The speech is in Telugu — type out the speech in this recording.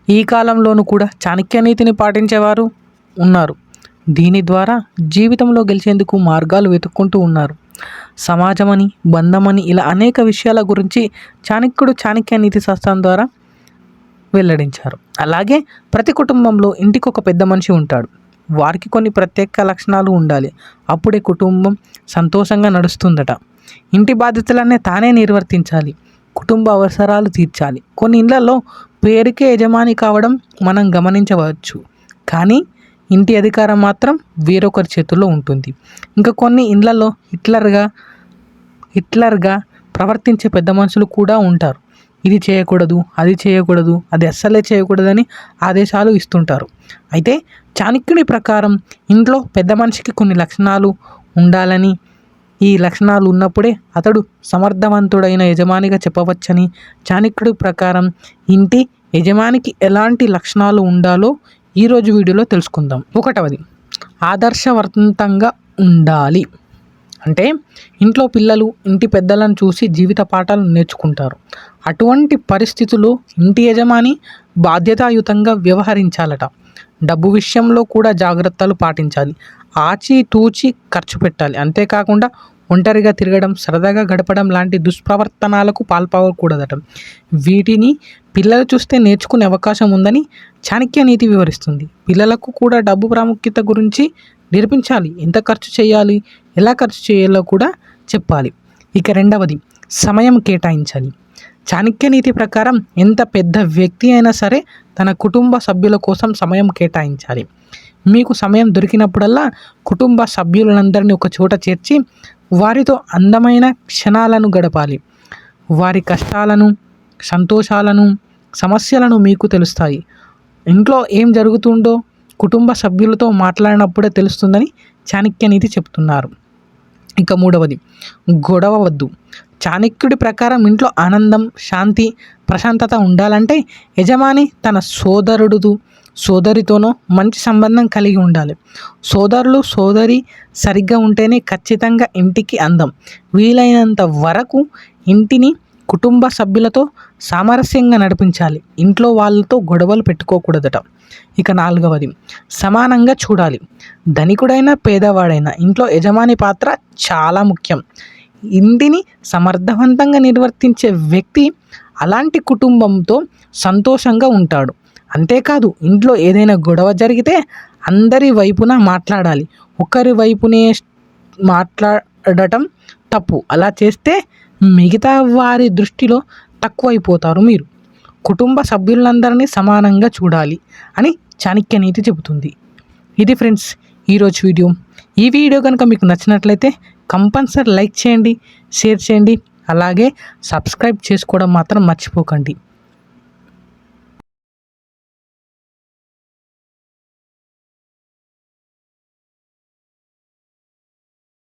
ఈ కాలంలోనూ కూడా చాణక్య నీతిని పాటించేవారు ఉన్నారు. దీని ద్వారా జీవితంలో గెలిచేందుకు మార్గాలు వెతుక్కుంటూ ఉన్నారు. సమాజమని, బంధమని ఇలా అనేక విషయాల గురించి చాణక్యుడు చాణక్య నీతి శాస్త్రం ద్వారా వెల్లడించారు. అలాగే ప్రతి కుటుంబంలో ఇంటికి ఒక పెద్ద మనిషి ఉంటాడు. వారికి కొన్ని ప్రత్యేక లక్షణాలు ఉండాలి. అప్పుడే కుటుంబం సంతోషంగా నడుస్తుందట. ఇంటి బాధ్యతలన్నీ తానే నిర్వర్తించాలి. కుటుంబ అవసరాలు తీర్చాలి. కొన్ని ఇళ్లలో పేరుకే యజమాని కావడం మనం గమనించవచ్చు. కానీ ఇంటి అధికారం మాత్రం వేరొకరి చేతుల్లో ఉంటుంది. ఇంకా కొన్ని ఇళ్లలో హిట్లర్గా ప్రవర్తించే పెద్ద మనుషులు కూడా ఉంటారు. ఇది చేయకూడదు, అది చేయకూడదు, అది అస్సలే చేయకూడదని ఆదేశాలు ఇస్తుంటారు. అయితే చాణక్యుని ప్రకారం ఇంట్లో పెద్ద మనిషికి కొన్ని లక్షణాలు ఉండాలని, ఈ లక్షణాలు ఉన్నప్పుడే అతడు సమర్థవంతుడైన యజమానిగా చెప్పవచ్చని చాణక్యుడి ప్రకారం ఇంటి యజమానికి ఎలాంటి లక్షణాలు ఉండాలో ఈరోజు వీడియోలో తెలుసుకుందాం. 1వది, ఆదర్శవంతంగా ఉండాలి. అంటే ఇంట్లో పిల్లలు ఇంటి పెద్దలను చూసి జీవిత పాఠాలు నేర్చుకుంటారు. అటువంటి పరిస్థితుల్లో ఇంటి యజమాని బాధ్యతాయుతంగా వ్యవహరించాలట. డబ్బు విషయంలో కూడా జాగ్రత్తలు పాటించాలి. ఆచితూచి ఖర్చు పెట్టాలి. అంతేకాకుండా ఒంటరిగా తిరగడం, సరదాగా గడపడం లాంటి దుష్ప్రవర్తనాలకు పాల్పడకూడదట. వీటిని పిల్లలు చూస్తే నేర్చుకునే అవకాశం ఉందని చాణక్య నీతి వివరిస్తుంది. పిల్లలకు కూడా డబ్బు ప్రాముఖ్యత గురించి నేర్పించాలి. ఎంత ఖర్చు చేయాలి, ఎలా ఖర్చు చేయాలో కూడా చెప్పాలి. ఇక 2వది, సమయం కేటాయించాలి. చాణక్య నీతి ప్రకారం ఎంత పెద్ద వ్యక్తి అయినా సరే తన కుటుంబ సభ్యుల కోసం సమయం కేటాయించాలి. మీకు సమయం దొరికినప్పుడల్లా కుటుంబ సభ్యులందరినీ ఒక చోట చేర్చి వారితో అందమైన క్షణాలను గడపాలి. వారి కష్టాలను, సంతోషాలను, సమస్యలను మీకు తెలుస్తాయి. ఇంట్లో ఏం జరుగుతుందో కుటుంబ సభ్యులతో మాట్లాడినప్పుడే తెలుస్తుందని చాణక్య నీతి చెప్తున్నారు. ఇక 3వది, గొడవ వద్దు. చాణక్యుడి ప్రకారం ఇంట్లో ఆనందం, శాంతి, ప్రశాంతత ఉండాలంటే యజమాని తన సోదరితోనో మంచి సంబంధం కలిగి ఉండాలి. సోదరి సరిగ్గా ఉంటేనే ఖచ్చితంగా ఇంటికి అందం. వీలైనంత వరకు ఇంటిని కుటుంబ సభ్యులతో సామరస్యంగా నడిపించాలి. ఇంట్లో వాళ్ళతో గొడవలు పెట్టుకోకూడదట. ఇక 4వది, సమానంగా చూడాలి. ధనికుడైనా పేదవాడైనా ఇంట్లో యజమాని పాత్ర చాలా ముఖ్యం. ఇంటిని సమర్థవంతంగా నిర్వర్తించే వ్యక్తి అలాంటి కుటుంబంతో సంతోషంగా ఉంటాడు. అంతేకాదు ఇంట్లో ఏదైనా గొడవ జరిగితే అందరి వైపున మాట్లాడాలి. ఒకరి వైపునే మాట్లాడటం తప్పు. అలా చేస్తే మిగతా వారి దృష్టిలో తక్కువైపోతారు మీరు. కుటుంబ సభ్యులందరినీ సమానంగా చూడాలి అని చాణక్య నీతి చెబుతుంది. ఇది ఫ్రెండ్స్ ఈరోజు వీడియో. ఈ వీడియో కనుక మీకు నచ్చినట్లయితే కంపల్సరీ లైక్ చేయండి, షేర్ చేయండి, అలాగే సబ్స్క్రైబ్ చేసుకోవడం మాత్రం మర్చిపోకండి.